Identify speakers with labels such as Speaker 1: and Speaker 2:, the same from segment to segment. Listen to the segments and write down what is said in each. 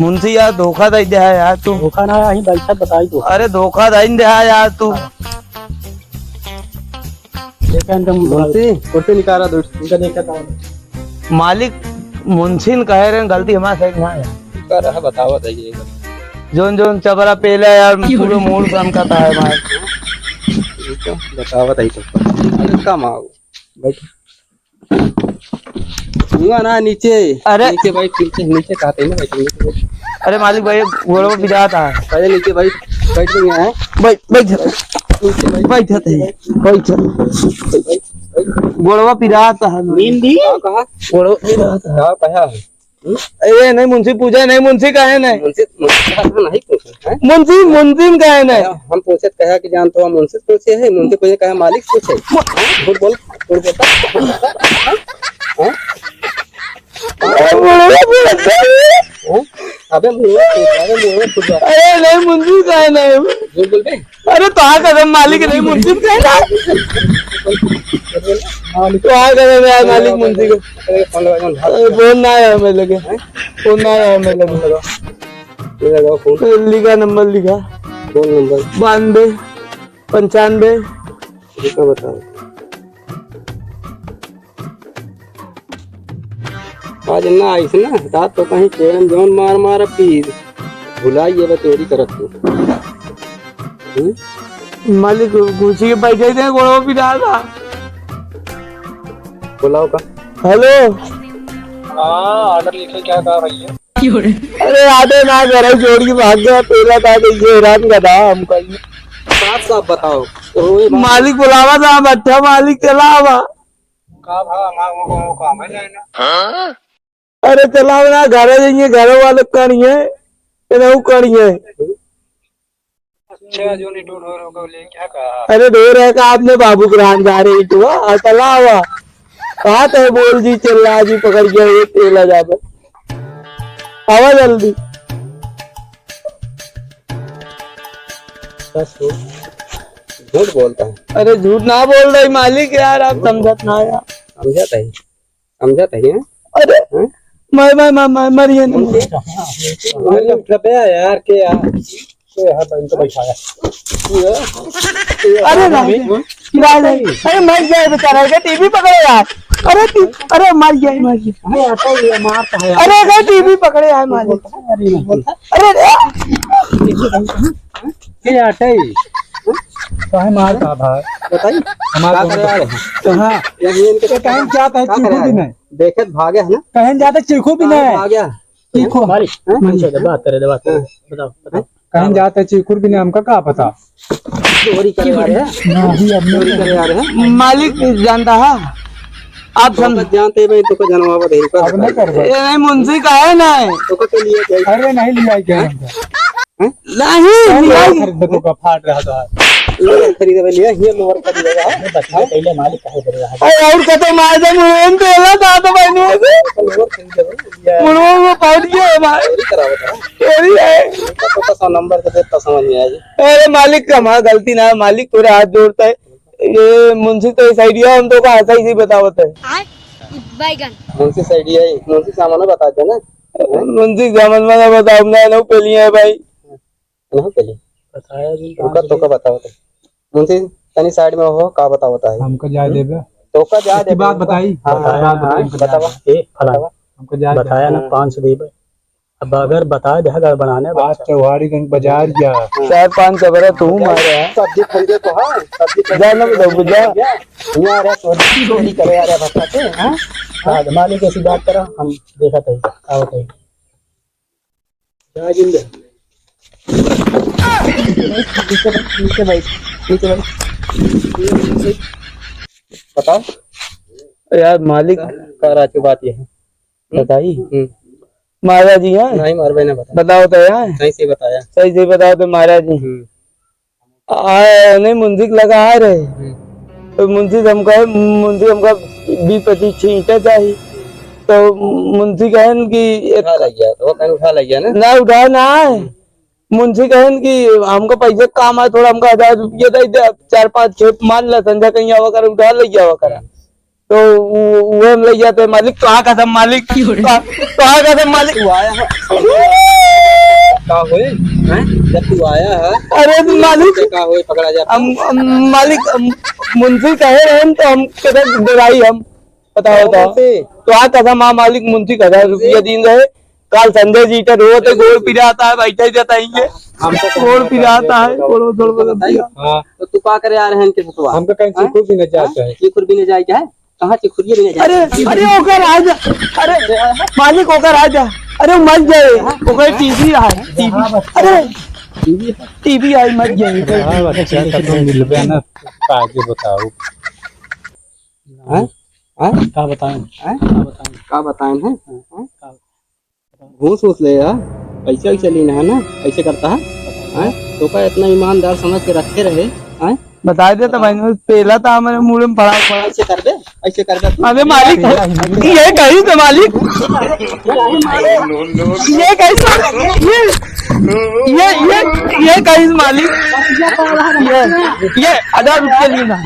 Speaker 1: मुंशी यार धोखा दे दिया है यार तू।
Speaker 2: धोखा ना अही बैठा बताई तो
Speaker 1: अरे धोखा दे दिया यार तू।
Speaker 2: देखा तुम
Speaker 1: मुंशी
Speaker 2: कुर्ते निकाला दोस्त इनका देखा था
Speaker 1: मालिक मुंशी ने कह रहे गलती हमारे साइड ना है।
Speaker 2: कर रहा बताओ बताइए
Speaker 1: जोन जोन चबरा पेला यार पूरे मूड बन का था हमारे।
Speaker 2: बताओ बताइए तो अरे कम आओ बैठ ना नीचे।
Speaker 1: अरे
Speaker 2: नीचे बैठ नीचे कहते हैं ना बैठ।
Speaker 1: अरे मालिक भाई गोड़ों में बिजा था।
Speaker 2: पहले नीचे बैठ गए हैं
Speaker 1: बैठ बैठ
Speaker 2: नीचे
Speaker 1: बैठ बैठ गोड़वा पिरा था।
Speaker 2: नींद दी कहा
Speaker 1: गोड़वा पिरा था।
Speaker 2: हां कहा
Speaker 1: अरे नहीं मुंशी पूछे नहीं मुंशी कहे नहीं
Speaker 2: मुंशी नहीं पूछे हैं
Speaker 1: मुंशी मुंशी कहे नहीं।
Speaker 2: हम पूछे कहा कि जानते हो मुंशी पूछे है मुंशी पूछे कहा मालिक पूछे झूठ बोल झूठ बोलता हैं अबे
Speaker 1: अरे नहीं मुंशी कहे नहीं
Speaker 2: झूठ बोल बे
Speaker 1: अरे तो आ कदम मालिक नहीं मुंशी कहे तो आ कदम यार मालिक मुंशी को फोन ना आया हमें लगे फोन ना आया हमें लगे लिखा नंबर लिखा
Speaker 2: फोन नंबर
Speaker 1: 92 95
Speaker 2: बताओ आज ना आइस ना रात तो कहीं चोरन जोन मार मार पीर भुलाइए बा चोरी करत तू
Speaker 1: मालिक घुसी के बैठे थे गोड़ों पे डाल था।
Speaker 2: बुलाओ का
Speaker 1: हेलो
Speaker 2: ऑर्डर लिखे क्या कहा भैया
Speaker 1: अरे आधे ना करे जोड़ के भाग गया पहला था तो ये हैरान का था हमको।
Speaker 2: साफ साफ बताओ
Speaker 1: मालिक बुलावा था बैठा मालिक चला आवा
Speaker 2: काम है ना
Speaker 1: अरे चला ना घर जाइए घर वाले करी है करी है।
Speaker 2: अच्छा जो नहीं ढूंढ रहा ले क्या कहा
Speaker 1: अरे दो रहे का आपने बाबू ग्रहण जा रहे तो चला आवा कहा तो बोल जी चल रहा जी पकड़ गया ये तेला जा आवा जल्दी।
Speaker 2: झूठ बोलता है
Speaker 1: अरे झूठ ना बोल रही मालिक यार आप समझत ना यार
Speaker 2: समझाता है
Speaker 1: अरे मैं मरिए
Speaker 2: यार के बैठाया
Speaker 1: अरे अरे मर गया बेचारा के टीवी पकड़े यार। अरे मर गया अरे टीवी पकड़े यार मालिक
Speaker 2: अरे मार का भाई बताइए हमारा कहीं क्या कहे चीखू भी नहीं देखे भागे है ना कहीं जाते चीखू भी नहीं आ गया चीखू बात करे बताओ कहीं जाते चीखू भी नहीं हमका क्या पता चोरी करे आ रहे हैं
Speaker 1: मालिक जानता है आप समझ
Speaker 2: जानते भाई तो जनवा
Speaker 1: नहीं मुंशी का है ना
Speaker 2: तो के लिए अरे नहीं लिया क्या
Speaker 1: नहीं
Speaker 2: फाट रहा था खरीदे लिया ये लोअर खरीदेगा बता पहले मालिक कहे करेगा
Speaker 1: और कतो मार दे मुन तेला था तो मैंने
Speaker 2: लोअर खरीदेगा
Speaker 1: मुनवा में पहुंच गया भाई
Speaker 2: चोरी करावता
Speaker 1: चोरी है
Speaker 2: तो सा नंबर के देता समझ में आया
Speaker 1: अरे मालिक का हमारा गलती ना मालिक पूरे हाथ जोड़ता है ये मुंशी तो इस आइडिया हम तो का ऐसा ही बतावत है
Speaker 3: बैगन
Speaker 2: मुंशी साइड है मुंशी सामान बता दे ना
Speaker 1: मुंशी सामान वाला बताओ ना नो पहली है भाई
Speaker 2: ना पहले बताया जी तो का बताओ मुंशी तनी साइड में हो का बताओ हमको जा देबे तो का जा दे बात बताई बतावा हमको जा बताया ना 500 देबे अब अगर बता दे घर बनाने बात चौहारीगंज बाजार जा
Speaker 1: 4-5 चबरा तू मारे
Speaker 2: सब्जी खरीदे तो हां सब्जी
Speaker 1: जाना दो बुझा
Speaker 2: यहां रे चोरी करे आ रे बताते हां हां मालिक ऐसी बात करा हम देखा था आओ कहीं जा जिंदे नीचे भाई बताओ
Speaker 1: यार मालिक
Speaker 2: करा की बात ये है
Speaker 1: बताइए महाराज जी हैं
Speaker 2: नहीं मारवे ना
Speaker 1: बताओ तो यार
Speaker 2: सही से बताया
Speaker 1: सही से बताओ तो महाराज जी नहीं मुंशी लगा आ रहे तो मुंशी हमका 20-25 ईंटें चाहिए तो मुंशी कहन की
Speaker 2: उठा लिया
Speaker 1: ना उठा ना है मुंशी कहन की हमको पैसे काम है थोड़ा हमको 1000 रुपये दे 4-5 खेप मान ला संजय कहीं आवा कर उठा ले जावा करा तो वो हम ले जाते मालिक तो आ कसम मालिक तो आ कसम मालिक
Speaker 2: का होए हैं जब तू आया है
Speaker 1: अरे मालिक
Speaker 2: का होए पकड़ा जा
Speaker 1: मालिक मुंशी कहे रहे हम तो हम किधर डराई हम बताओ तो आ कसम हाँ मालिक मुंशी 1000 रुपया दिन रहे कल संजय जी का रोज गोड़ पिराता है बैठा ही जताएंगे गोड़ पिराता है
Speaker 2: तो तू का करे आ रहे हैं इनके सतवा
Speaker 3: हमको कहीं चिखुर भी न जाता है
Speaker 2: चिखुर भी नहीं जाए क्या है कहाँ चिखुरिये भी नहीं जाए
Speaker 1: अरे ओकर आ जा अरे मालिक ओकर आ जा अरे मत जाए ओकर टीवी है अरे टीवी आई मत जाए
Speaker 3: बच्चा तो मिलबे ना आगे बताओ
Speaker 2: का बताएं का बताएं हैं घूस ले यार पैसा वैसा लेना है ना ऐसे करता है तो का इतना ईमानदार समझ के रखे रहे
Speaker 1: बता दे तो भाई पहला था हमारे मुंह में पड़ा
Speaker 2: ऐसे कर दे
Speaker 1: अबे मालिक ये कहीं तो मालिक ये कैसा ये कहीं मालिक ये 1000 रुपया लेना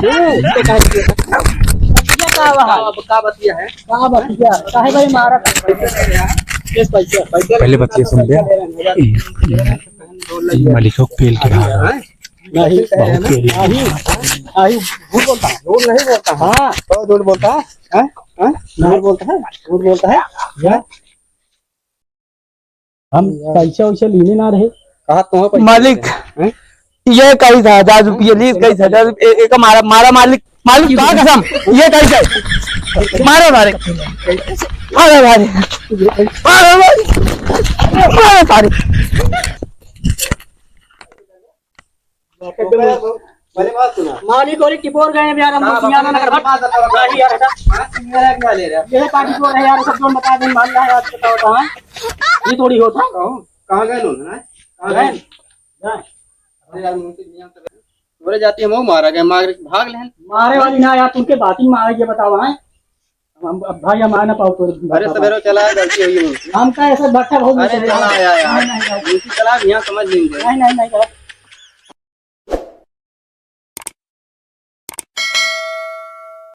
Speaker 2: का बतिया है काहे भाई मारा
Speaker 3: पहले बच्चे सुन ले मालिक को पेल के
Speaker 2: नहीं झूठ बोलता हाँ तो झूठ बोलता है झूठ बोलता है हम पैसा वैसा लेने ना रहे कहा तुम
Speaker 1: मालिक ये कहीं 1000 रुपया ली कहीं 1000 एक मारा मालिक कहा कसम ये कैसे मारो मारे
Speaker 2: मालिक और टिपोर गए यार हम सियाना नगर नहीं यार ये पार्टी को है यार सब लोग बता दें मान ला यार बताओ कहां ये थोड़ी होता कहां गए लोग ना कहां गए अरे यार मुंह से नियम से बोले जाती है मारा गए भाग ले मारे वाली ना यार तुमके बात ही मारे ये बताओ हैं हम भाई हम आ ना पाओ तो अरे सवेरे चला गलती हुई हम का ऐसा बच्चा बहुत
Speaker 1: अरे चला यार
Speaker 2: चला यहां समझ लेंगे नहीं